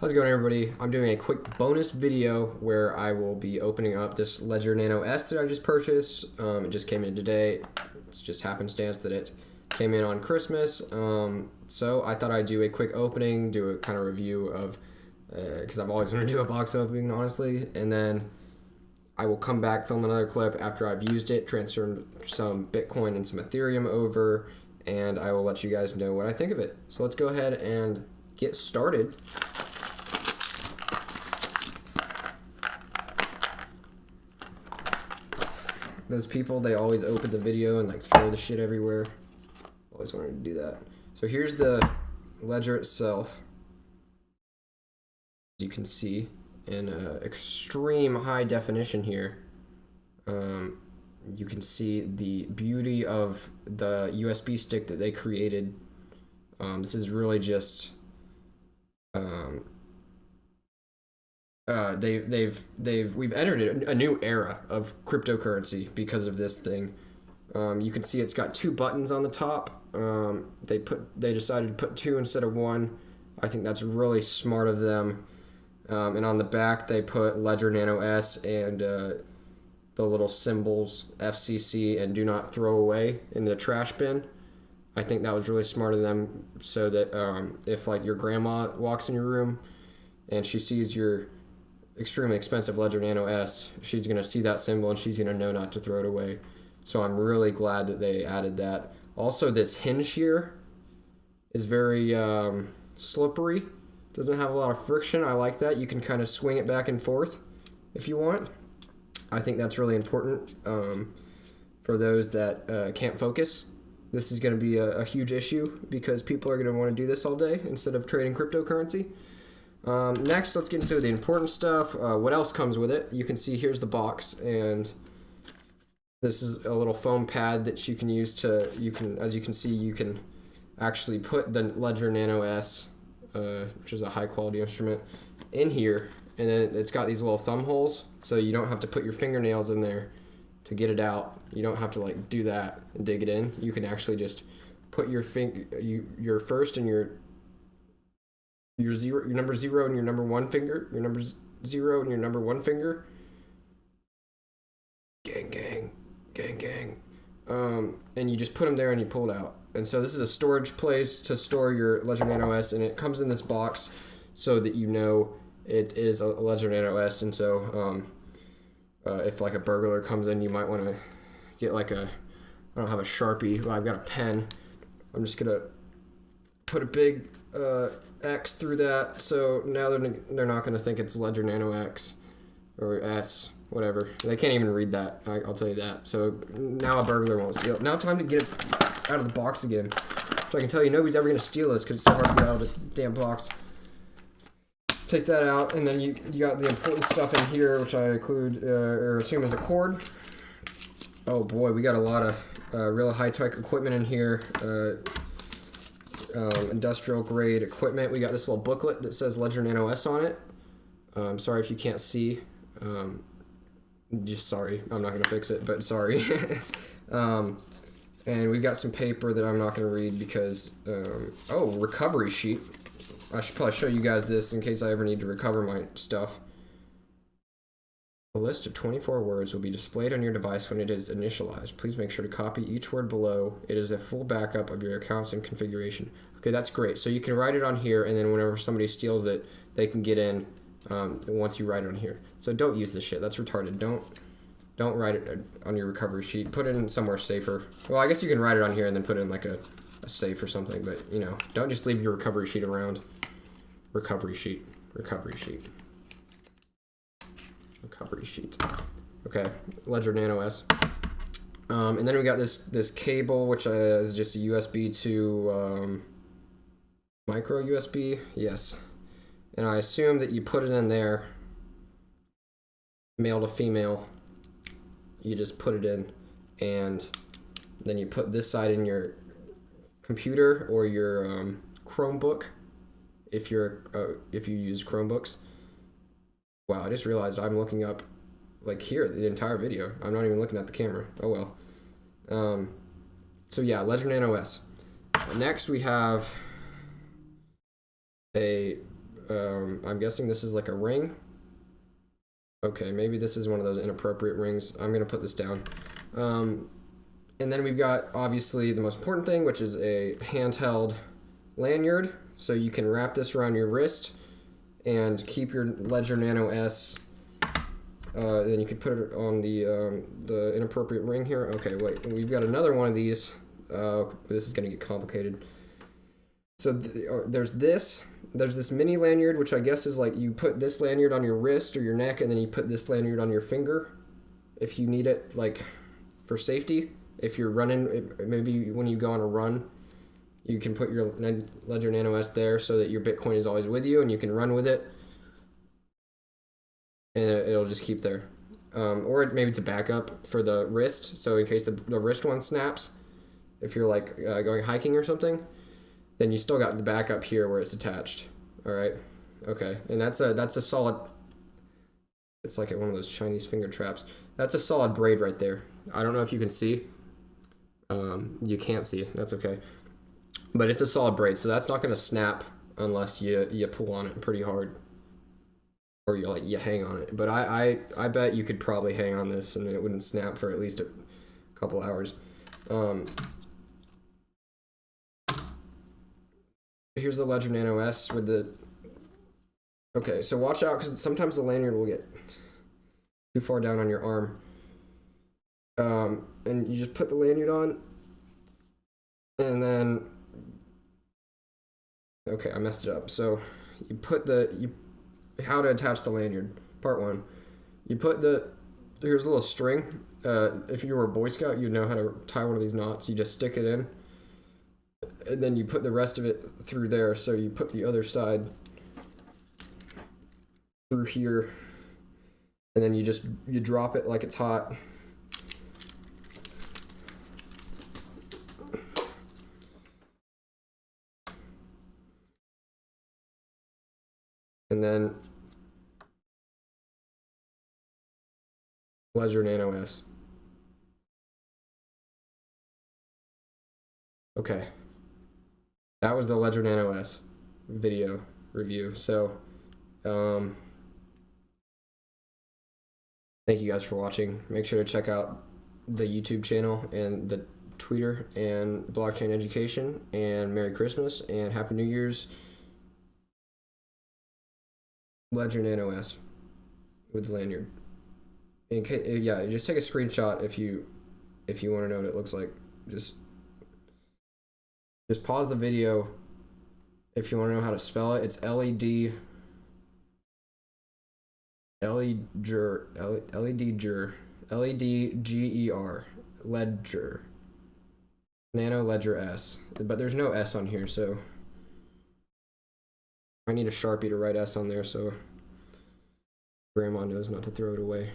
How's it going, everybody? I'm doing a quick bonus video where I will be opening up this LANYARD Nano S that I just purchased. It just came in today. It's just happenstance that it came in on Christmas. So I thought I'd do a quick opening, do a kind of review of, because I've always wanted to do a box opening, honestly. And then I will come back, film another clip after I've used it, transfer some Bitcoin and some Ethereum over, and I will let you guys know what I think of it. So let's go ahead and get started. Those people, they always open the video and like throw the shit everywhere. Always wanted to do that. So here's the ledger itself. As you can see in extreme high definition here. You can see the beauty of the USB stick that they created. This is really just we've entered a new era of cryptocurrency because of this thing. You can see it's got two buttons on the top. They decided to put two instead of one. I think that's really smart of them. And on the back they put Ledger Nano S and the little symbols FCC and do not throw away in the trash bin. I think that was really smart of them, so that if like your grandma walks in your room and she sees your extremely expensive Ledger Nano S, she's going to see that symbol and she's going to know not to throw it away. So I'm really glad that they added that. Also, this hinge here is very slippery. Doesn't have a lot of friction. I like that. You can kind of swing it back and forth if you want. I think that's really important for those that can't focus. This is going to be a huge issue because people are going to want to do this all day instead of trading cryptocurrency. Next, let's get into the important stuff. What else comes with it? You can see here's the box, and this is a little foam pad that you can use to, as you can see, you can actually put the Ledger Nano S, which is a high quality instrument, in here, and then it's got these little thumb holes, so you don't have to put your fingernails in there to get it out. You don't have to like do that and dig it in. You can actually just put your your first and your number 0 and your number 1 finger, your number 0 and your number 1 finger. Gang, gang, gang, gang. And you just put them there and you pull it out. And so this is a storage place to store your Ledger Nano S, and it comes in this box so that you know it is a Ledger Nano S. And so if like a burglar comes in, you might want to get like I don't have a Sharpie, but I've got a pen. I'm just gonna put a big X through that, so now they're not going to think it's Ledger Nano X or S, whatever. They can't even read that, I'll tell you that. So now a burglar won't steal it. Now time to get it out of the box again. So I can tell you nobody's ever going to steal this because it's so hard to get out of this damn box. Take that out, and then you got the important stuff in here, which I include or assume is a cord. Oh boy, we got a lot of real high-tech equipment in here. Industrial grade equipment. We got this little booklet that says Ledger Nano S on it. Sorry if you can't see. Just sorry, I'm not going to fix it, but sorry. And we've got some paper that I'm not going to read because, recovery sheet. I should probably show you guys this in case I ever need to recover my stuff. A list of 24 words will be displayed on your device when it is initialized. Please make sure to copy each word below. It is a full backup of your accounts and configuration. Okay, that's great. So you can write it on here, and then whenever somebody steals it, they can get in once you write it on here. So don't use this shit. That's retarded. Don't write it on your recovery sheet. Put it in somewhere safer. Well, I guess you can write it on here and then put it in like a safe or something, but you know, don't just leave your recovery sheet around. Recovery sheet. Recovery sheet. Recovery sheet. Okay, Ledger Nano S. And then we got this cable, which is just a USB to micro USB. Yes. And I assume that you put it in there, male to female. You just put it in, and then you put this side in your computer or your Chromebook, if you use Chromebooks. Wow, I just realized I'm looking up, like here, the entire video. I'm not even looking at the camera. Oh well. So yeah, Ledger Nano S. Next we have a I'm guessing this is like a ring. Okay, maybe this is one of those inappropriate rings. I'm gonna put this down. And then we've got obviously the most important thing, which is a handheld lanyard. So you can wrap this around your wrist and keep your Ledger Nano S. Then you can put it on the inappropriate ring here. Okay, wait, we've got another one of these. This is gonna get complicated. So there's this mini lanyard, which I guess is like you put this lanyard on your wrist or your neck, and then you put this lanyard on your finger if you need it, like for safety. If you're running, maybe when you go on a run, you can put your Ledger Nano S there so that your Bitcoin is always with you and you can run with it, and it'll just keep there. Or maybe it's a backup for the wrist, so in case the wrist one snaps, if you're like going hiking or something, then you still got the backup here where it's attached. All right, okay, and that's a solid. It's like one of those Chinese finger traps. That's a solid braid right there. I don't know if you can see. You can't see. That's okay, but it's a solid braid, so that's not gonna snap unless you pull on it pretty hard, or you hang on it. But I bet you could probably hang on this and it wouldn't snap for at least a couple hours. Here's the Ledger Nano S with the. Okay, so watch out because sometimes the lanyard will get too far down on your arm. And you just put the lanyard on, and then. Okay, I messed it up. So you put how to attach the lanyard. Part 1. You put here's a little string. If you were a Boy Scout, you'd know how to tie one of these knots. You just stick it in, and then you put the rest of it through there. So you put the other side through here, and then you drop it like it's hot. And then Ledger Nano S. Okay. That was the Ledger Nano S video review. So, thank you guys for watching. Make sure to check out the YouTube channel and the Twitter and Blockchain Education. And Merry Christmas and Happy New Year's. Ledger Nano S with the lanyard. Yeah, just take a screenshot if you want to know what it looks like. Just pause the video if you want to know how to spell it. It's Ledger Ledger Nano Ledger S, but there's no S on here, so I need a Sharpie to write S on there so Grandma knows not to throw it away.